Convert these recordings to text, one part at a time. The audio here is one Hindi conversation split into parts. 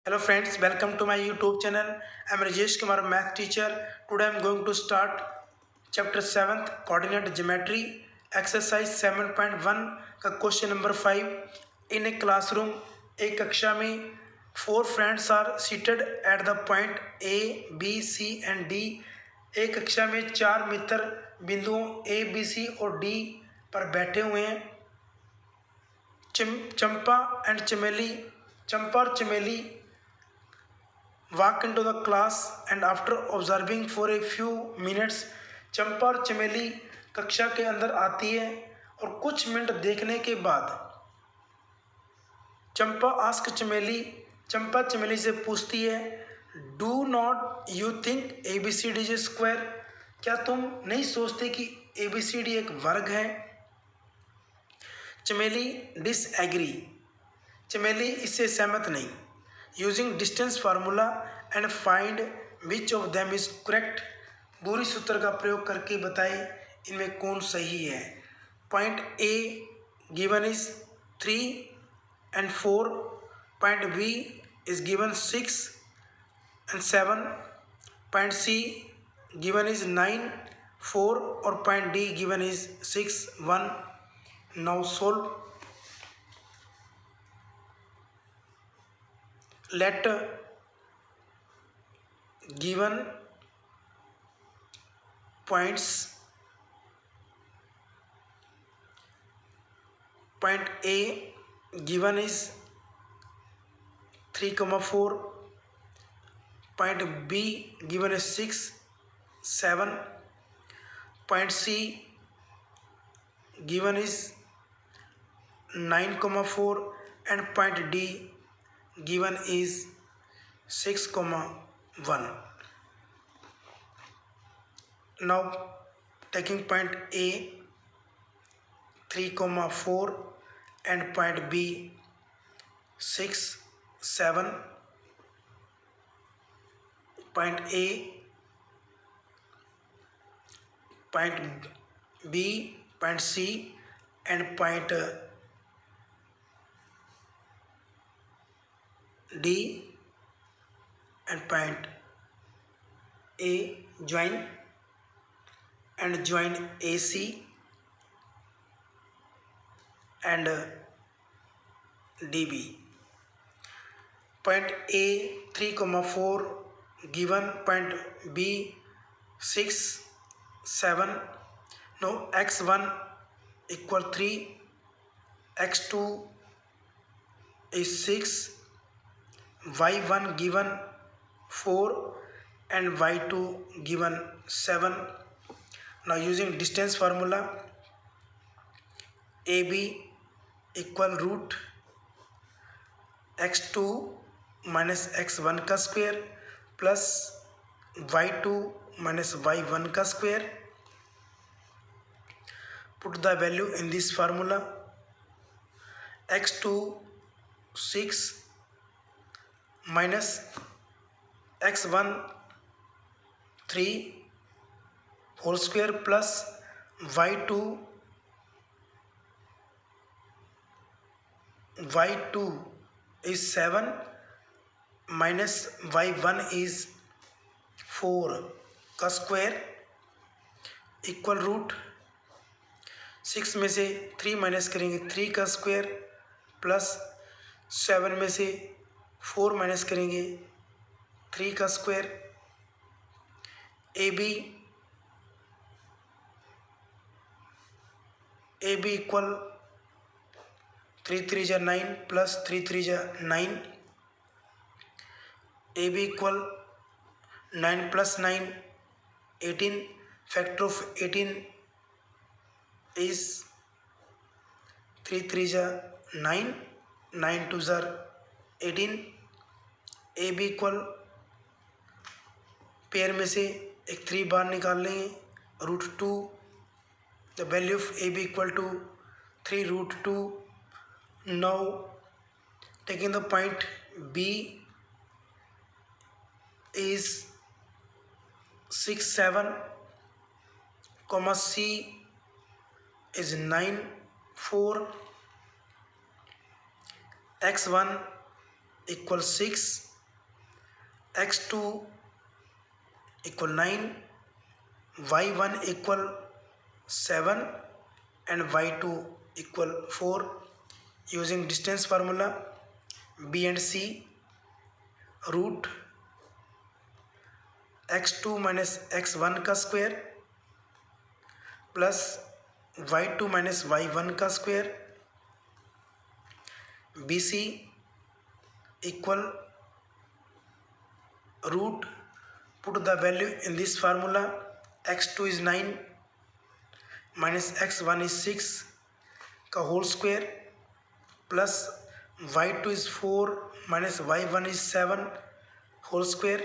Hello friends, welcome to my YouTube channel. I am Rajesh Kumar, math teacher. Today I am going to start chapter 7th coordinate geometry exercise 7.1 का question number 5. In a classroom, एक कक्षा में 4 friends are seated at the point A, B, C and D. एक कक्षा में 4 मित्र बिंदुओं A, B, C और D पर बैठे हुए हैं. चंपा और चमेली walk into the class and after observing for a few minutes चंपा और चमेली कक्षा के अंदर आती है और कुछ मिनट देखने के बाद चंपा चमेली से पूछती है, do not you think ABCD is square? क्या तुम नहीं सोचते कि ABCD एक वर्ग है? चमेली डिसएग्री, चमेली इससे सहमत नहीं. Using distance formula and find which of them is correct. दूरी सूत्र का प्रयोग करके बताएं इनमें कौन सही है. Point A given is 3 and 4. Point B is given 6 and 7. Point C given is 9, 4 और point D given is 6, 1. Now solve. Let given points point A given is 3, 4. Point B given is 6, 7. Point C given is 9, 4 and point D given is 6, 1. Now taking point A 3, 4 and point B 6, 7. Point A, point B, point C and point D and point A join AC and DB. Point A 3, 4 given, point B 6, 7. Now x1 equal 3, x2 is 6, y1 given 4 and y2 given 7. Now using distance formula, AB equal root x2 minus x1 का square plus y2 minus y1 का square. Put the value in this formula. x2 6 minus x1 3 whole square plus y2 is 7 minus y1 is 4 का स्क्वायर इक्वल रूट 6 में से 3 माइनस करेंगे 3 का स्क्वायर प्लस 7 में से 4 माइनस करेंगे 3 का स्क्वायर. AB इक्वल 3 3 जा 9 प्लस 3 3 जा 9. AB equal 9 plus 9 18. Factor of 18 is 3 3 जा 9, 9 2 जा 18. AB इक्वल पेयर में से एक 3 बार निकाल लेंगे √2. The value of AB equal to 3 √2. Now taking the point B is 6 7, C is 9 4. x1 equals 6 x2 equal 9, y1 equal 7 and y2 equal 4. Using distance formula, b and c, root x2 minus x1 का square plus y2 minus y1 का square, B C equal root, put the value in this formula, x2 is 9 minus x1 is 6 का whole square plus y2 is 4 minus y1 is 7 whole square,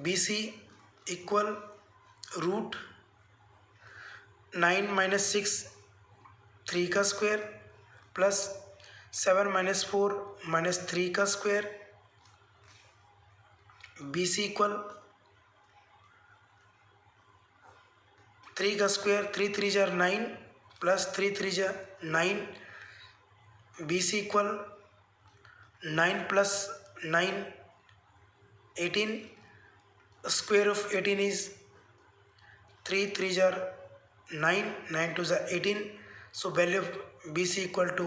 B C equal root 9 minus 6 3 का स्क्वायर प्लस 7 माइनस 4 माइनस 3 का स्क्वायर, बी सी इक्वल 3 का स्क्वायर 3 3 जार 9 प्लस 3 3 जार 9, B C equal 9 plus 9 18, square of 18 is 3 3 जार 9 9 2 जार 18. So value of B C equal to,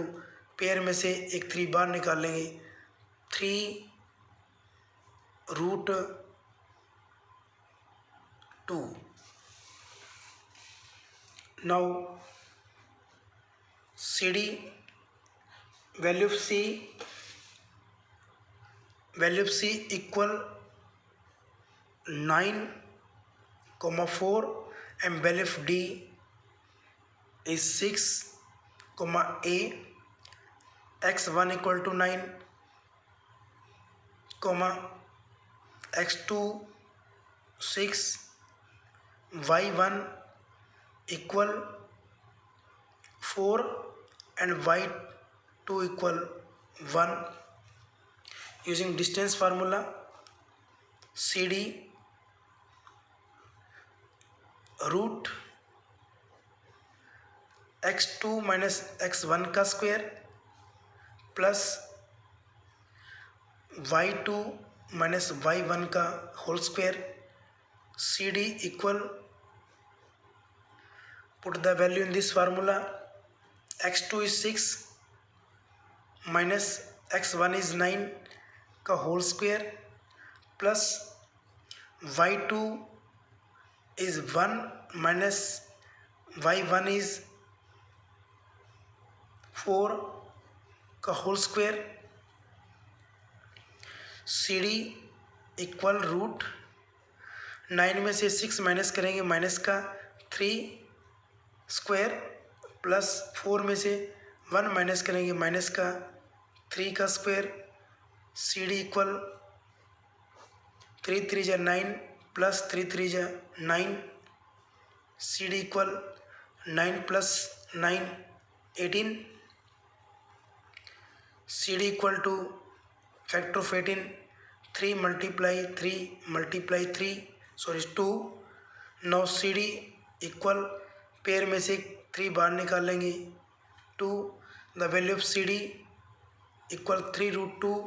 pair में से एक 3 बार निकाल लेंगे, 3 root 2. Now C D, value of C equal 9, 4 and value of D is 6, A, x1 equal to 9, x2 6, y1 equal 4 and y2 equal 1. Using distance formula, CD root x2 minus x1 का square plus y2 minus y1 का whole square, C D equal, put the value in this formula, x2 is 6 minus x1 is 9 का whole square plus y2 is 1 minus y1 is 4 का whole square, C D equal root 9 में से 6 माइनस करेंगे माइनस का 3 स्क्वायर प्लस 4 में से 1 माइनस करेंगे माइनस का 3 का स्क्वायर, सी डी इक्वल 3 3 जा 9 प्लस 3 3 जा 9, C D equal 9 plus 9 18, C D equal to factor of 18, 3 multiply 3 sorry 2. Now C D equal, pair में से 3 बाहर निकाल लेंगे, 2, the value of C D equal 3 root 2.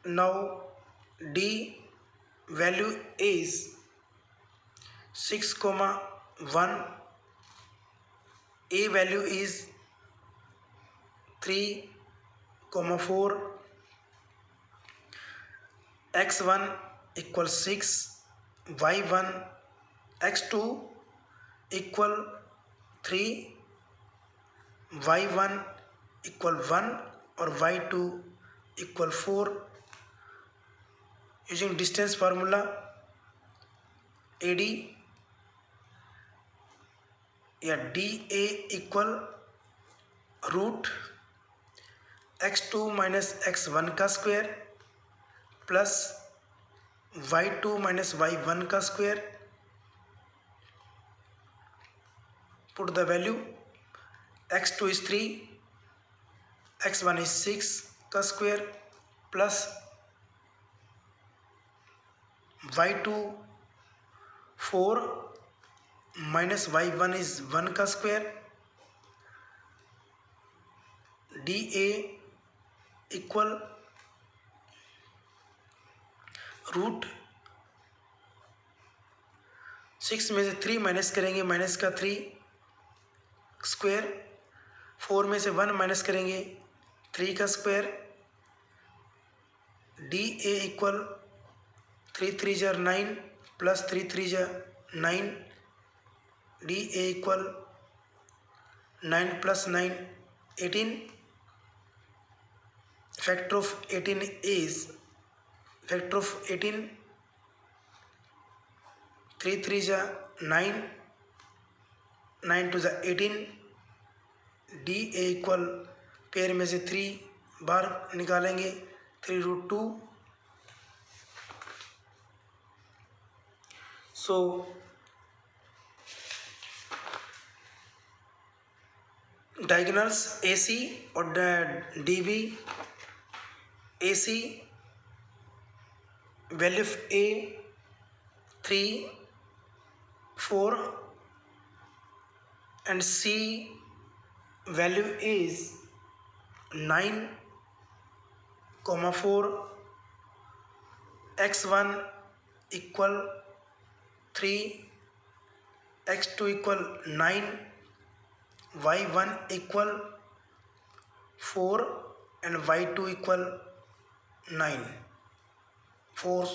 Now D value is 6, 1, a value is 3, 4, x1 equal 6, y1 x2 equal 3, y1 equal 1 और y2 equal 4. Using distance formula, AD या DA equal root x2 minus x1 का square plus y2 minus y1 का square, put the value, x2 is 3, x1 is 6 का square plus y2 4 minus y1 is 1 का square, D A equal root 6 में से 3 माइनस करेंगे, माइनस का 3 स्क्वायर, 4 में से 1 माइनस करेंगे 3 का स्क्वायर, डी ए इक्वल 3 3 जार 9 प्लस 3 3 जार 9, D A equal 9 plus 9 18, factor of 18 is factor of 18 3 3 जा 9, 9 2 जा 18, डी ए इक्वल पेयर में से 3 बार निकालेंगे 3 root 2, so diagonals A C और D B, A C value of A 3 4 and C value is 9, 4, x1 equal 3, x2 equal 9, y1 equal 4 and y2 equal 9, 4.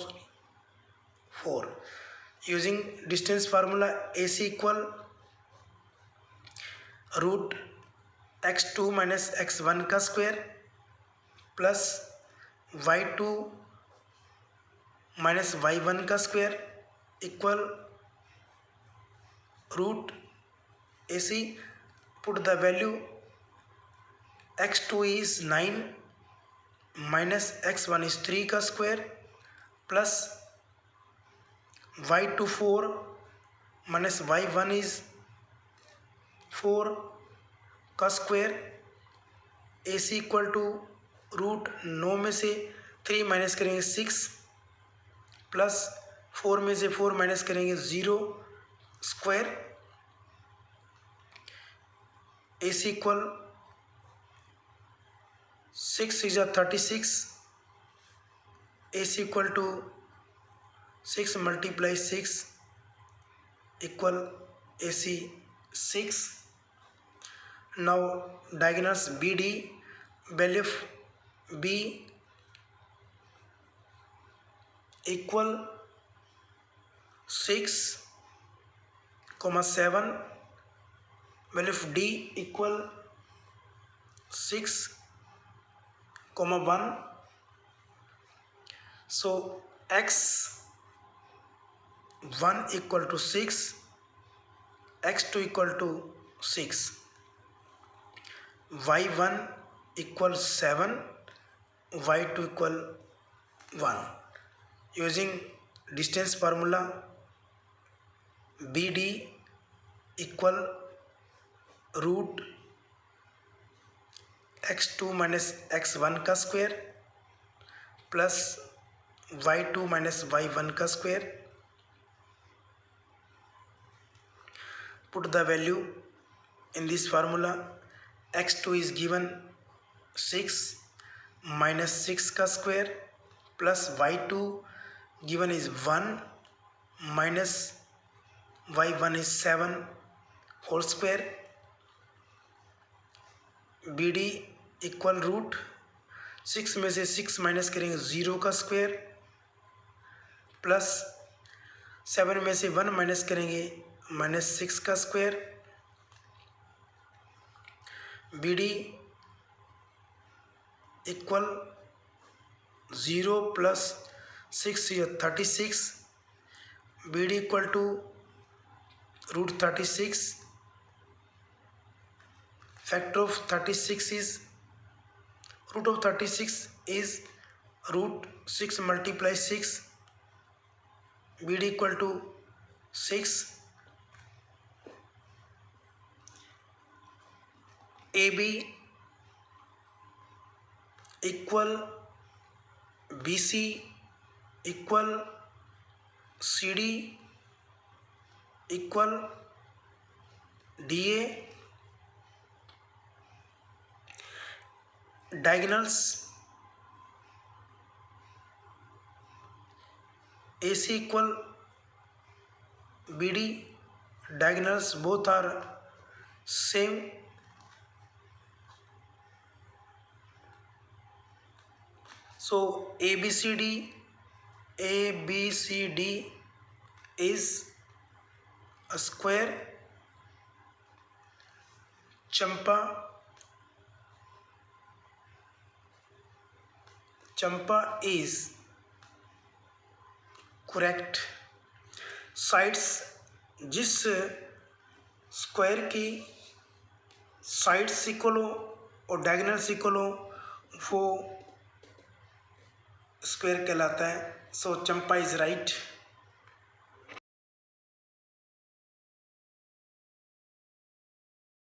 Using distance formula, AC equal root x2 minus x1 का square plus y2 minus y1 का square equal root AC. Put the value, x2 is 9 minus x1 is 3 का square plus y2 4 minus y1 is 4 का square, A C equal to root 9 में से 3 माइनस करेंगे 6 प्लस 4 में से 4 माइनस करेंगे 0 square, A C equal 6 6 36, A C equal to 6 multiply 6 equal A C 6. Now diagonals BD, value of B equal 6, 7, value of D equal 6, 1. So x1 equal to 6, x2 equal to 6, y1 equal 7, y2 equal 1. Using distance formula, BD equal root x2 minus x1 का square plus y2 minus y1 का square. Put the value in this formula, x2 is given 6 minus 6 का square plus y2 given is 1 minus y1 is 7 whole square. BD equal root 6 में से 6 माइनस करेंगे 0 का स्क्वायर प्लस 7 में से 1 माइनस करेंगे -6 का स्क्वायर. BD इक्वल 0 प्लस 6 या 36. BD equal to root 36. Factor of 36 is root of 36 is root 6 multiply 6. BD equal to 6. AB equal BC equal CD equal DA. Diagonals AC equal BD, diagonals both are same. So ABCD is a square. Champa is correct. Sides, जिस स्क्वायर की साइड्स इक्वल हो और डायगोनल्स इक्वल हो वो स्क्वायर कहलाता है. सो चंपा इज राइट.